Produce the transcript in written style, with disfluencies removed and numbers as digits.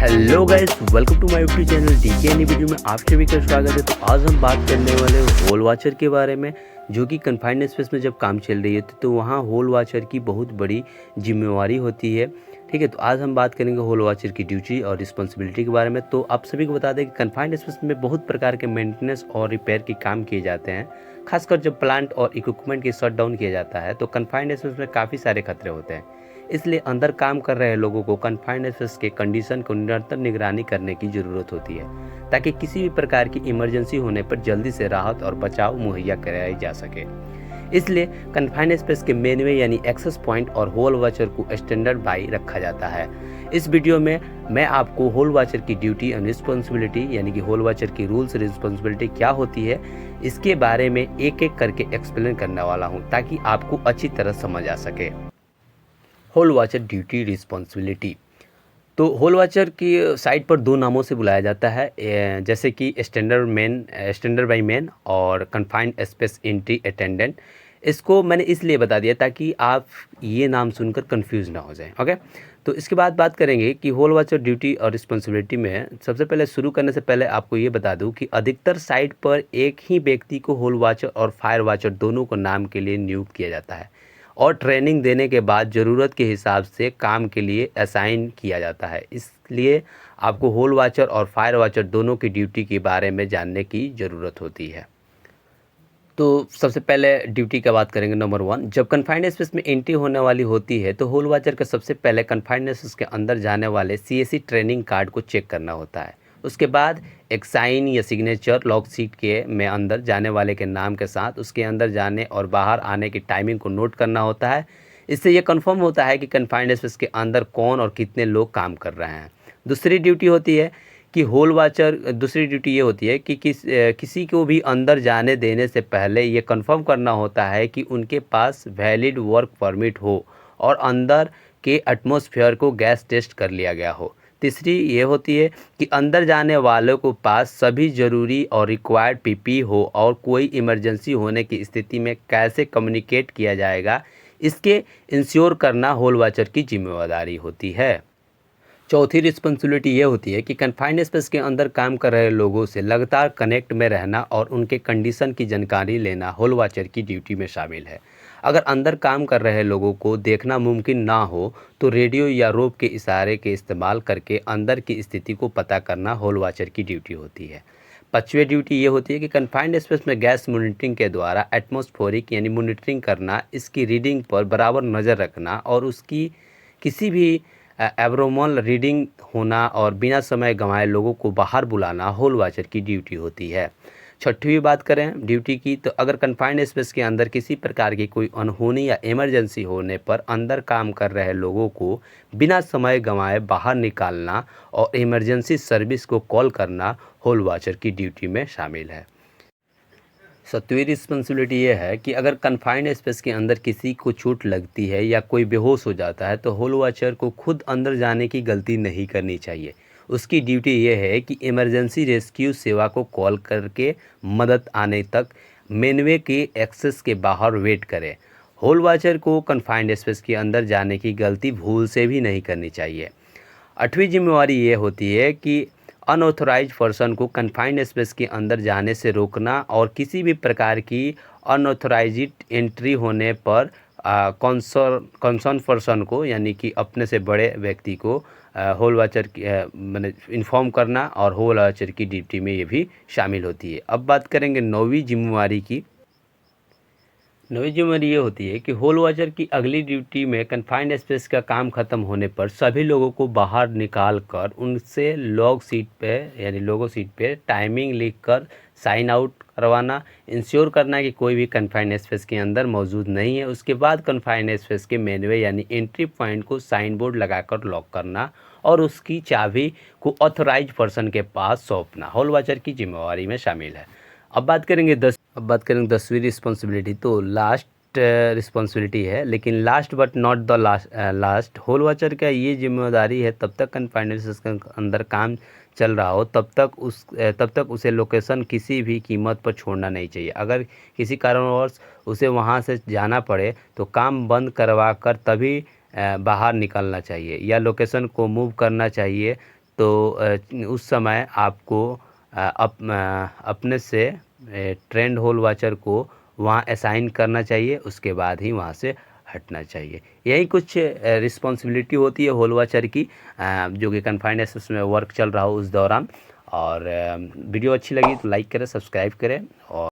Hello guys, welcome to my YouTube channel DK एनी video में आप सभी का स्वागत है। तो आज हम बात करने वाले होल वॉचर के बारे में, जो कि कन्फाइंड स्पेस में जब काम चल रही होती है तो वहाँ होल वॉचर की बहुत बड़ी जिम्मेवारी होती है। ठीक है, तो आज हम बात करेंगे होल वॉचर की ड्यूटी और रिस्पॉन्सिबिलिटी के बारे में। तो आप सभी को बता दें कि कन्फाइंड स्पेस में बहुत प्रकार के मेंटेनेंस और रिपेयर के काम किए जाते हैं। खासकर जब प्लांट और इक्विपमेंट की शट डाउन किया जाता है तो कन्फाइंड स्पेस में काफ़ी सारे खतरे होते हैं। इसलिए अंदर काम कर रहे लोगों को कन्फाइंड स्पेस के कंडीशन को निरंतर निगरानी करने की ज़रूरत होती है, ताकि किसी भी प्रकार की इमरजेंसी होने पर जल्दी से राहत और बचाव मुहैया कराई जा सके। इसलिए कन्फाइंड स्पेस के मेनवे यानी एक्सेस पॉइंट और होल वॉचर को स्टैंडर्ड बाई रखा जाता है। इस वीडियो में मैं आपको होल वॉचर की ड्यूटी एंड रिस्पॉन्सिबिलिटी यानी कि होल वॉचर की रूल्स रिस्पॉन्सिबिलिटी क्या होती है, इसके बारे में एक एक करके एक्सप्लेन करने वाला हूँ, ताकि आपको अच्छी तरह समझ आ सके। Hole watcher duty responsibility. तो होल वॉचर की साइट पर दो नामों से बुलाया जाता है, जैसे कि स्टैंडर्ड बाई मैन और कन्फाइंड स्पेस एंट्री अटेंडेंट। इसको मैंने इसलिए बता दिया ताकि आप ये नाम सुनकर कंफ्यूज ना हो जाएं। ओके, तो इसके बाद बात करेंगे कि होल वॉचर ड्यूटी और रिस्पॉन्सिबिलिटी में सबसे पहले शुरू करने से पहले आपको ये बता दूं कि अधिकतर साइट पर एक ही व्यक्ति को होल वॉचर और फायर वॉचर दोनों को नाम के लिए नियुक्त किया जाता है और ट्रेनिंग देने के बाद ज़रूरत के हिसाब से काम के लिए असाइन किया जाता है। इसलिए आपको होल वॉचर और फायर वॉचर दोनों की ड्यूटी के बारे में जानने की ज़रूरत होती है। तो सबसे पहले ड्यूटी का बात करेंगे। नंबर 1, जब कन्फाइंड स्पेस में एंट्री होने वाली होती है तो होल वॉचर का सबसे पहले कन्फाइंड स्पेस के अंदर जाने वाले सीएससी ट्रेनिंग कार्ड को चेक करना होता है। उसके बाद एक साइन या सिग्नेचर लॉक सीट के में अंदर जाने वाले के नाम के साथ उसके अंदर जाने और बाहर आने की टाइमिंग को नोट करना होता है। इससे यह कंफर्म होता है कि कन्फाइंड स्पेस के अंदर कौन और कितने लोग काम कर रहे हैं। दूसरी ड्यूटी होती है कि होल वॉचर दूसरी ड्यूटी ये होती है कि किसी को भी अंदर जाने देने से पहले ये कंफर्म करना होता है कि उनके पास वैलिड वर्क परमिट हो और अंदर के एटमॉस्फेयर को गैस टेस्ट कर लिया गया हो। तीसरी ये होती है कि अंदर जाने वालों को पास सभी ज़रूरी और रिक्वायर्ड पीपी हो और कोई इमरजेंसी होने की स्थिति में कैसे कम्युनिकेट किया जाएगा, इसके इंश्योर करना होल वॉचर की जिम्मेदारी होती है। चौथी रिस्पॉन्सिबिलिटी ये होती है कि कन्फाइंड स्पेस के अंदर काम कर रहे लोगों से लगातार कनेक्ट में रहना और उनके कंडीशन की जानकारी लेना होल वॉचर की ड्यूटी में शामिल है। अगर अंदर काम कर रहे लोगों को देखना मुमकिन ना हो तो रेडियो या रोप के इशारे के इस्तेमाल करके अंदर की स्थिति को पता करना होल वॉचर की ड्यूटी होती है। पांचवी ड्यूटी ये होती है कि कन्फाइंड स्पेस में गैस मॉनिटरिंग के द्वारा एटमॉस्फेरिक यानी मॉनिटरिंग करना, इसकी रीडिंग पर बराबर नज़र रखना और उसकी किसी भी एब्नॉर्मल रीडिंग होना और बिना समय गंवाए लोगों को बाहर बुलाना होल वॉचर की ड्यूटी होती है। छठवीं बात करें ड्यूटी की, तो अगर कन्फाइंड स्पेस के अंदर किसी प्रकार की कोई अनहोनी या इमरजेंसी होने पर अंदर काम कर रहे लोगों को बिना समय गंवाए बाहर निकालना और इमरजेंसी सर्विस को कॉल करना होल वॉचर की ड्यूटी में शामिल है। सातवीं रिस्पॉन्सिबिलिटी ये है कि अगर कन्फाइंड स्पेस के अंदर किसी को चोट लगती है या कोई बेहोश हो जाता है तो होल वॉचर को खुद अंदर जाने की गलती नहीं करनी चाहिए। उसकी ड्यूटी ये है कि इमरजेंसी रेस्क्यू सेवा को कॉल करके मदद आने तक मेनवे के एक्सेस के बाहर वेट करे। होल वॉचर को कन्फाइंड स्पेस के अंदर जाने की गलती भूल से भी नहीं करनी चाहिए। आठवीं जिम्मेवारी ये होती है कि अनऑथोराइज पर्सन को कन्फाइंड स्पेस के अंदर जाने से रोकना और किसी भी प्रकार की अनऑथोराइज्ड एंट्री होने पर कंसर्न पर्सन को यानी कि अपने से बड़े व्यक्ति को होल वॉचर मैंने इन्फॉर्म करना और होल वॉचर की ड्यूटी में ये भी शामिल होती है। अब बात करेंगे नौवीं जिम्मेवारी की। नौवीं जिम्मेदारी ये होती है कि होल वॉचर की अगली ड्यूटी में कन्फाइंड स्पेस का काम खत्म होने पर सभी लोगों को बाहर निकाल कर उनसे लॉग सीट पे यानी लोगो सीट पे टाइमिंग लिखकर साइन आउट करवाना, इंश्योर करना कि कोई भी कन्फाइंड स्पेस के अंदर मौजूद नहीं है। उसके बाद कन्फाइंड स्पेस के मेनवे यानी एंट्री पॉइंट को साइन बोर्ड लगाकर लॉक करना और उसकी चाबी को ऑथोराइज पर्सन के पास सौंपना होल वॉचर की जिम्मेवारी में शामिल है। अब बात करेंगे 10वीं रिस्पॉन्सिबिलिटी। तो लास्ट रिस्पॉन्सिबिलिटी है, लेकिन last but not the last. होल वॉचर का ये जिम्मेदारी है तब तक कन्फाइंड स्पेस के अंदर काम चल रहा हो तब तक उसे लोकेशन किसी भी कीमत पर छोड़ना नहीं चाहिए। अगर किसी कारणवश उसे वहाँ से जाना पड़े तो काम बंद करवा कर तभी बाहर निकलना चाहिए या लोकेशन को मूव करना चाहिए। उस समय आपको अपने से ट्रेंड होल वॉचर को वहाँ असाइन करना चाहिए, उसके बाद ही वहाँ से हटना चाहिए। यही कुछ रिस्पॉन्सिबिलिटी होती है होल वॉचर की, जो कि कन्फाइंड स्पेस में वर्क चल रहा हो उस दौरान। और वीडियो अच्छी लगी तो लाइक करें, सब्सक्राइब करें और